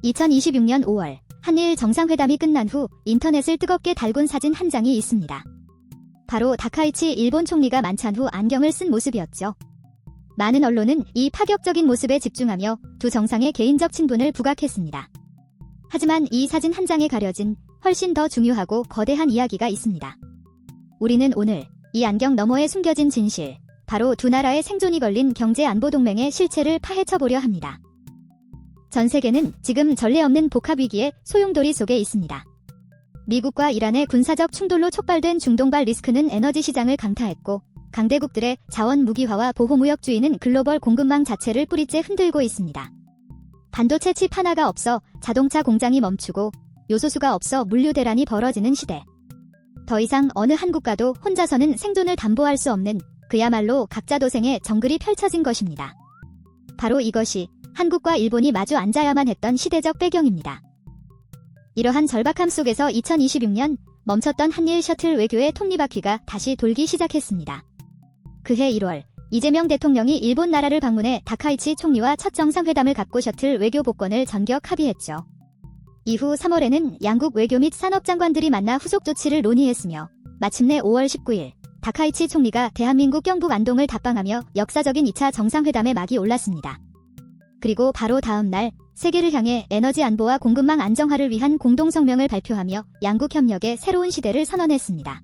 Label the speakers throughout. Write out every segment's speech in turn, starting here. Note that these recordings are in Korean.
Speaker 1: 2026년 5월 한일 정상회담이 끝난 후 인터넷을 뜨겁게 달군 사진 한 장이 있습니다. 바로 다카이치 일본 총리가 만찬 후 안경을 쓴 모습이었죠. 많은 언론은 이 파격적인 모습에 집중하며 두 정상의 개인적 친분을 부각했습니다. 하지만 이 사진 한 장에 가려진 훨씬 더 중요하고 거대한 이야기가 있습니다. 우리는 오늘 이 안경 너머에 숨겨진 진실, 바로 두 나라의 생존이 걸린 경제안보동맹의 실체를 파헤쳐보려 합니다. 전 세계는 지금 전례 없는 복합위기의 소용돌이 속에 있습니다. 미국과 이란의 군사적 충돌로 촉발된 중동발 리스크는 에너지 시장을 강타했고, 강대국들의 자원 무기화와 보호무역주의는 글로벌 공급망 자체를 뿌리째 흔들고 있습니다. 반도체 칩 하나가 없어 자동차 공장이 멈추고 요소수가 없어 물류 대란이 벌어지는 시대. 더 이상 어느 한 국가도 혼자서는 생존을 담보할 수 없는 그야말로 각자 도생의 정글이 펼쳐진 것입니다. 바로 이것이 한국과 일본이 마주 앉아야만 했던 시대적 배경입니다. 이러한 절박함 속에서 2026년 멈췄던 한일 셔틀 외교의 톱니바퀴가 다시 돌기 시작했습니다. 그해 1월 이재명 대통령이 일본 나라를 방문해 다카이치 총리와 첫 정상회담을 갖고 셔틀 외교 복권을 전격 합의했죠. 이후 3월에는 양국 외교 및 산업장관들이 만나 후속 조치를 논의했으며 마침내 5월 19일 다카이치 총리가 대한민국 경북 안동을 답방하며 역사적인 2차 정상회담에 막이 올랐습니다. 그리고 바로 다음 날 세계를 향해 에너지 안보와 공급망 안정화를 위한 공동성명을 발표하며 양국 협력의 새로운 시대를 선언했습니다.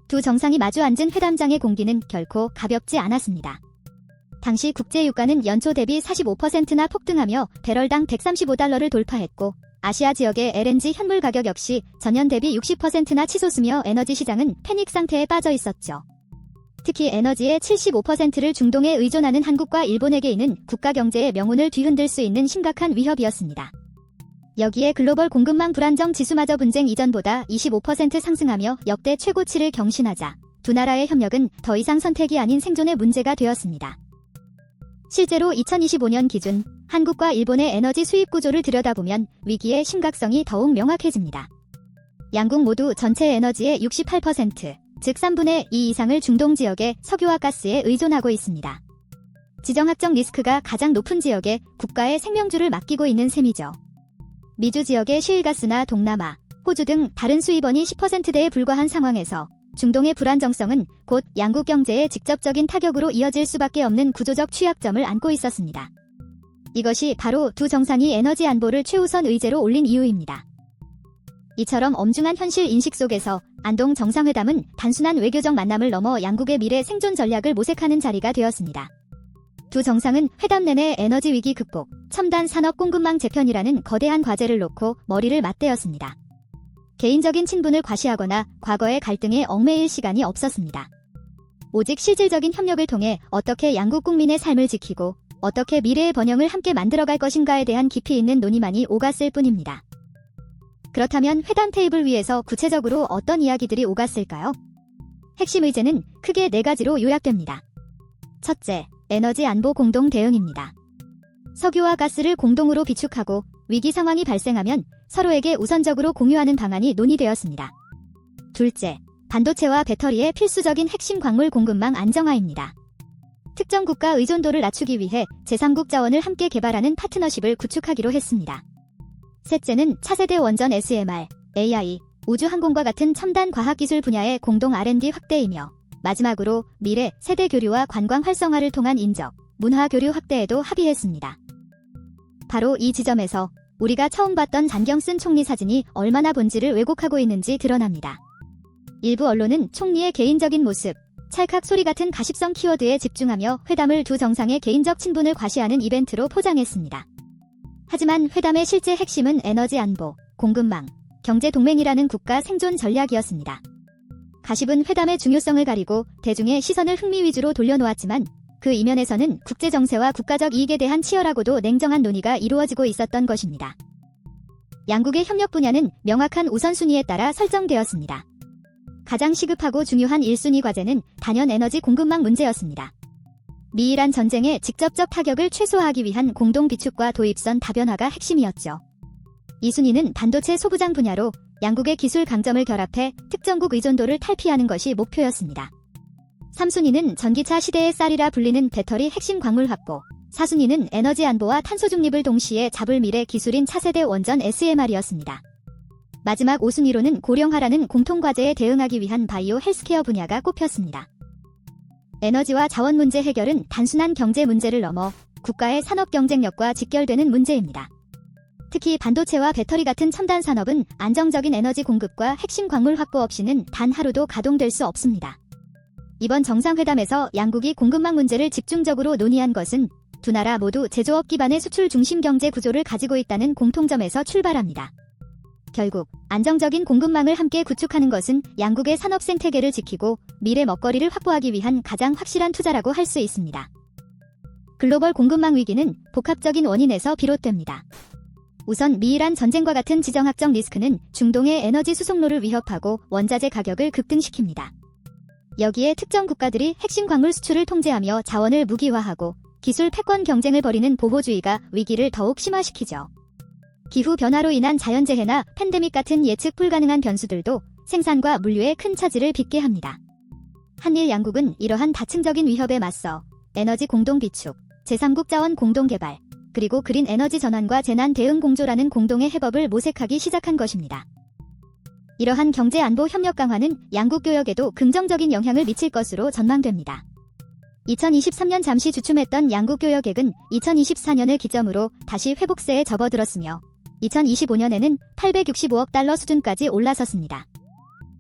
Speaker 1: 두 정상이 마주 앉은 회담장의 공기는 결코 가볍지 않았습니다. 당시 국제유가는 연초 대비 45%나 폭등하며 배럴당 135달러를 돌파했고, 아시아 지역의 LNG 현물 가격 역시 전년 대비 60%나 치솟으며 에너지 시장은 패닉 상태에 빠져 있었죠. 특히 에너지의 75%를 중동에 의존하는 한국과 일본에게는 국가 경제의 명운을 뒤흔들 수 있는 심각한 위협이었습니다. 여기에 글로벌 공급망 불안정 지수마저 분쟁 이전보다 25% 상승하며 역대 최고치를 경신하자 두 나라의 협력은 더 이상 선택이 아닌 생존의 문제가 되었습니다. 실제로 2025년 기준 한국과 일본의 에너지 수입 구조를 들여다보면 위기의 심각성이 더욱 명확해집니다. 양국 모두 전체 에너지의 68%, 즉 3분의 2 이상을 중동 지역의 석유와 가스에 의존하고 있습니다. 지정학적 리스크가 가장 높은 지역에 국가의 생명줄을 맡기고 있는 셈이죠. 미주 지역의 셰일가스나 동남아, 호주 등 다른 수입원이 10%대에 불과한 상황에서 중동의 불안정성은 곧 양국 경제에 직접적인 타격으로 이어질 수밖에 없는 구조적 취약점을 안고 있었습니다. 이것이 바로 두 정상이 에너지 안보를 최우선 의제로 올린 이유입니다. 이처럼 엄중한 현실 인식 속에서 안동 정상회담은 단순한 외교적 만남을 넘어 양국의 미래 생존 전략을 모색하는 자리가 되었습니다. 두 정상은 회담 내내 에너지 위기 극복, 첨단 산업 공급망 재편이라는 거대한 과제를 놓고 머리를 맞대었습니다. 개인적인 친분을 과시하거나 과거의 갈등에 얽매일 시간이 없었습니다. 오직 실질적인 협력을 통해 어떻게 양국 국민의 삶을 지키고 어떻게 미래의 번영을 함께 만들어갈 것인가에 대한 깊이 있는 논의만이 오갔을 뿐입니다. 그렇다면 회담 테이블 위에서 구체적으로 어떤 이야기들이 오갔을까요? 핵심 의제는 크게 4가지로 요약됩니다. 첫째, 에너지 안보 공동 대응입니다. 석유와 가스를 공동으로 비축하고 위기 상황이 발생하면 서로에게 우선적으로 공유하는 방안이 논의되었습니다. 둘째, 반도체와 배터리의 필수적인 핵심 광물 공급망 안정화입니다. 특정 국가 의존도를 낮추기 위해 제3국 자원을 함께 개발하는 파트너십을 구축하기로 했습니다. 셋째는 차세대 원전 SMR, AI, 우주항공과 같은 첨단 과학기술 분야의 공동 R&D 확대이며 마지막으로 미래 세대 교류와 관광 활성화를 통한 인적, 문화 교류 확대에도 합의했습니다. 바로 이 지점에서 우리가 처음 봤던 안경 쓴 총리 사진이 얼마나 본질을 왜곡하고 있는지 드러납니다. 일부 언론은 총리의 개인적인 모습, 찰칵 소리 같은 가십성 키워드에 집중하며 회담을 두 정상의 개인적 친분을 과시하는 이벤트로 포장했습니다. 하지만 회담의 실제 핵심은 에너지 안보, 공급망, 경제 동맹이라는 국가 생존 전략이었습니다. 가십은 회담의 중요성을 가리고 대중의 시선을 흥미 위주로 돌려놓았지만 그 이면에서는 국제 정세와 국가적 이익에 대한 치열하고도 냉정한 논의가 이루어지고 있었던 것입니다. 양국의 협력 분야는 명확한 우선순위에 따라 설정되었습니다. 가장 시급하고 중요한 1순위 과제는 단연 에너지 공급망 문제였습니다. 미이란 전쟁의 직접적 타격을 최소화하기 위한 공동 비축과 도입선 다변화가 핵심이었죠. 2순위는 반도체 소부장 분야로 양국의 기술 강점을 결합해 특정국 의존도를 탈피하는 것이 목표였습니다. 3순위는 전기차 시대의 쌀이라 불리는 배터리 핵심 광물 확보, 4순위는 에너지 안보와 탄소 중립을 동시에 잡을 미래 기술인 차세대 원전 SMR이었습니다. 마지막 5순위로는 고령화라는 공통과제에 대응하기 위한 바이오 헬스케어 분야가 꼽혔습니다. 에너지와 자원 문제 해결은 단순한 경제 문제를 넘어 국가의 산업 경쟁력과 직결되는 문제입니다. 특히 반도체와 배터리 같은 첨단 산업은 안정적인 에너지 공급과 핵심 광물 확보 없이는 단 하루도 가동될 수 없습니다. 이번 정상회담에서 양국이 공급망 문제를 집중적으로 논의한 것은 두 나라 모두 제조업 기반의 수출 중심 경제 구조를 가지고 있다는 공통점에서 출발합니다. 결국 안정적인 공급망을 함께 구축하는 것은 양국의 산업 생태계를 지키고 미래 먹거리를 확보하기 위한 가장 확실한 투자라고 할 수 있습니다. 글로벌 공급망 위기는 복합적인 원인에서 비롯됩니다. 우선 미이란 전쟁과 같은 지정학적 리스크는 중동의 에너지 수송로를 위협하고 원자재 가격을 급등시킵니다. 여기에 특정 국가들이 핵심 광물 수출을 통제하며 자원을 무기화하고 기술 패권 경쟁을 벌이는 보호주의가 위기를 더욱 심화시키죠. 기후 변화로 인한 자연재해나 팬데믹 같은 예측 불가능한 변수들도 생산과 물류에 큰 차질을 빚게 합니다. 한일 양국은 이러한 다층적인 위협에 맞서 에너지 공동 비축, 제3국 자원 공동 개발, 그리고 그린 에너지 전환과 재난 대응 공조라는 공동의 해법을 모색하기 시작한 것입니다. 이러한 경제 안보 협력 강화는 양국 교역에도 긍정적인 영향을 미칠 것으로 전망됩니다. 2023년 잠시 주춤했던 양국 교역액은 2024년을 기점으로 다시 회복세에 접어들었으며 2025년에는 865억 달러 수준까지 올라섰습니다.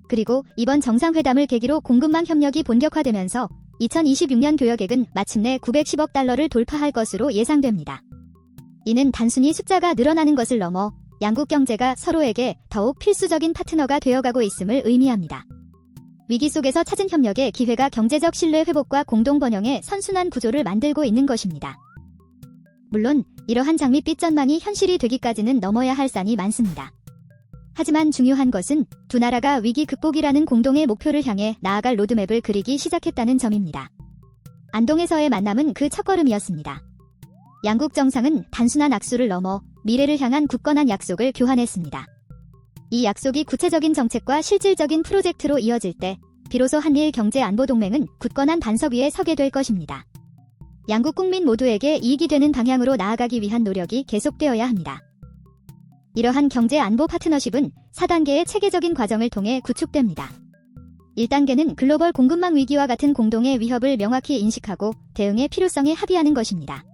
Speaker 1: 그리고 이번 정상회담을 계기로 공급망 협력이 본격화되면서 2026년 교역액은 마침내 910억 달러를 돌파할 것으로 예상됩니다. 이는 단순히 숫자가 늘어나는 것을 넘어 양국 경제가 서로에게 더욱 필수적인 파트너가 되어가고 있음을 의미합니다. 위기 속에서 찾은 협력의 기회가 경제적 신뢰 회복과 공동 번영의 선순환 구조를 만들고 있는 것입니다. 물론 이러한 장밋빛 전망이 현실이 되기까지는 넘어야 할 산이 많습니다. 하지만 중요한 것은 두 나라가 위기 극복이라는 공동의 목표를 향해 나아갈 로드맵을 그리기 시작했다는 점입니다. 안동에서의 만남은 그 첫걸음이었습니다. 양국 정상은 단순한 악수를 넘어 미래를 향한 굳건한 약속을 교환했습니다. 이 약속이 구체적인 정책과 실질적인 프로젝트로 이어질 때 비로소 한일 경제 안보 동맹은 굳건한 반석 위에 서게 될 것입니다. 양국 국민 모두에게 이익이 되는 방향으로 나아가기 위한 노력이 계속되어야 합니다. 이러한 경제 안보 파트너십은 4단계의 체계적인 과정을 통해 구축됩니다. 1단계는 글로벌 공급망 위기와 같은 공동의 위협을 명확히 인식하고 대응의 필요성에 합의하는 것입니다.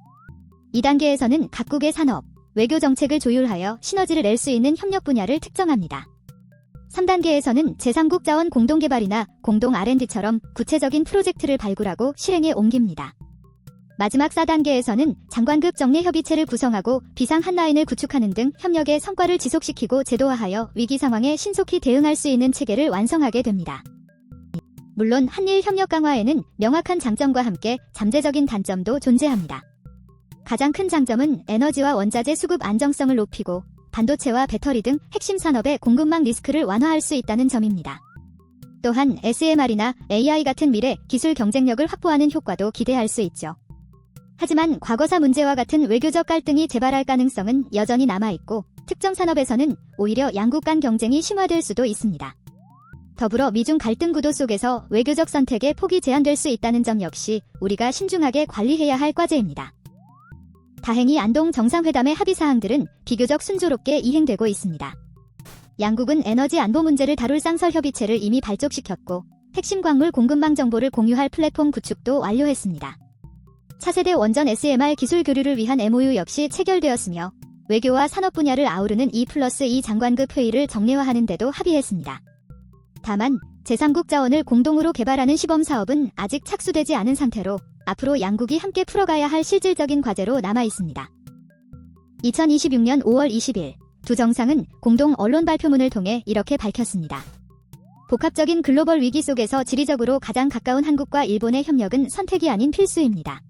Speaker 1: 2단계에서는 각국의 산업, 외교 정책을 조율하여 시너지를 낼 수 있는 협력 분야를 특정합니다. 3단계에서는 제3국 자원 공동 개발이나 공동 R&D처럼 구체적인 프로젝트를 발굴하고 실행에 옮깁니다. 마지막 4단계에서는 장관급 정례 협의체를 구성하고 비상 한라인을 구축하는 등 협력의 성과를 지속시키고 제도화하여 위기 상황에 신속히 대응할 수 있는 체계를 완성하게 됩니다. 물론 한일 협력 강화에는 명확한 장점과 함께 잠재적인 단점도 존재합니다. 가장 큰 장점은 에너지와 원자재 수급 안정성을 높이고 반도체와 배터리 등 핵심 산업의 공급망 리스크를 완화할 수 있다는 점입니다. 또한 SMR이나 AI 같은 미래 기술 경쟁력을 확보하는 효과도 기대할 수 있죠. 하지만 과거사 문제와 같은 외교적 갈등이 재발할 가능성은 여전히 남아있고 특정 산업에서는 오히려 양국 간 경쟁이 심화될 수도 있습니다. 더불어 미중 갈등 구도 속에서 외교적 선택의 폭이 제한될 수 있다는 점 역시 우리가 신중하게 관리해야 할 과제입니다. 다행히 안동 정상회담의 합의사항들은 비교적 순조롭게 이행되고 있습니다. 양국은 에너지 안보 문제를 다룰 쌍설 협의체를 이미 발족시켰고 핵심 광물 공급망 정보를 공유할 플랫폼 구축도 완료했습니다. 차세대 원전 SMR 기술 교류를 위한 MOU 역시 체결되었으며 외교와 산업 분야를 아우르는 2+2 장관급 회의를 정례화하는 데도 합의했습니다. 다만 제3국 자원을 공동으로 개발하는 시범 사업은 아직 착수되지 않은 상태로 앞으로 양국이 함께 풀어가야 할 실질적인 과제로 남아 있습니다. 2026년 5월 20일 두 정상은 공동 언론 발표문을 통해 이렇게 밝혔습니다. 복합적인 글로벌 위기 속에서 지리적으로 가장 가까운 한국과 일본의 협력은 선택이 아닌 필수입니다.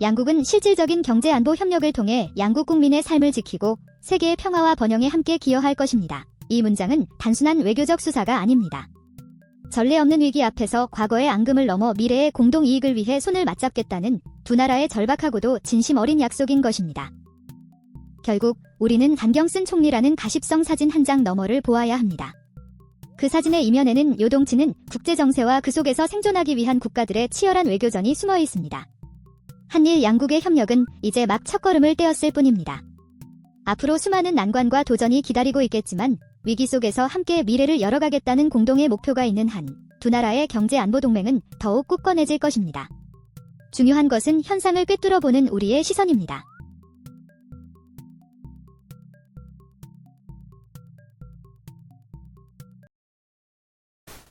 Speaker 1: 양국은 실질적인 경제 안보 협력을 통해 양국 국민의 삶을 지키고 세계의 평화와 번영에 함께 기여할 것입니다. 이 문장은 단순한 외교적 수사가 아닙니다. 전례 없는 위기 앞에서 과거의 앙금을 넘어 미래의 공동 이익을 위해 손을 맞잡겠다는 두 나라의 절박하고도 진심 어린 약속인 것입니다. 결국 우리는 안경 쓴 총리라는 가십성 사진 한 장 너머를 보아야 합니다. 그 사진의 이면에는 요동치는 국제 정세와 그 속에서 생존하기 위한 국가들의 치열한 외교전이 숨어 있습니다. 한일 양국의 협력은 이제 막 첫걸음을 떼었을 뿐입니다. 앞으로 수많은 난관과 도전이 기다리고 있겠지만 위기 속에서 함께 미래를 열어가겠다는 공동의 목표가 있는 한 두 나라의 경제 안보 동맹은 더욱 굳건해질 것입니다. 중요한 것은 현상을 꿰뚫어보는 우리의 시선입니다.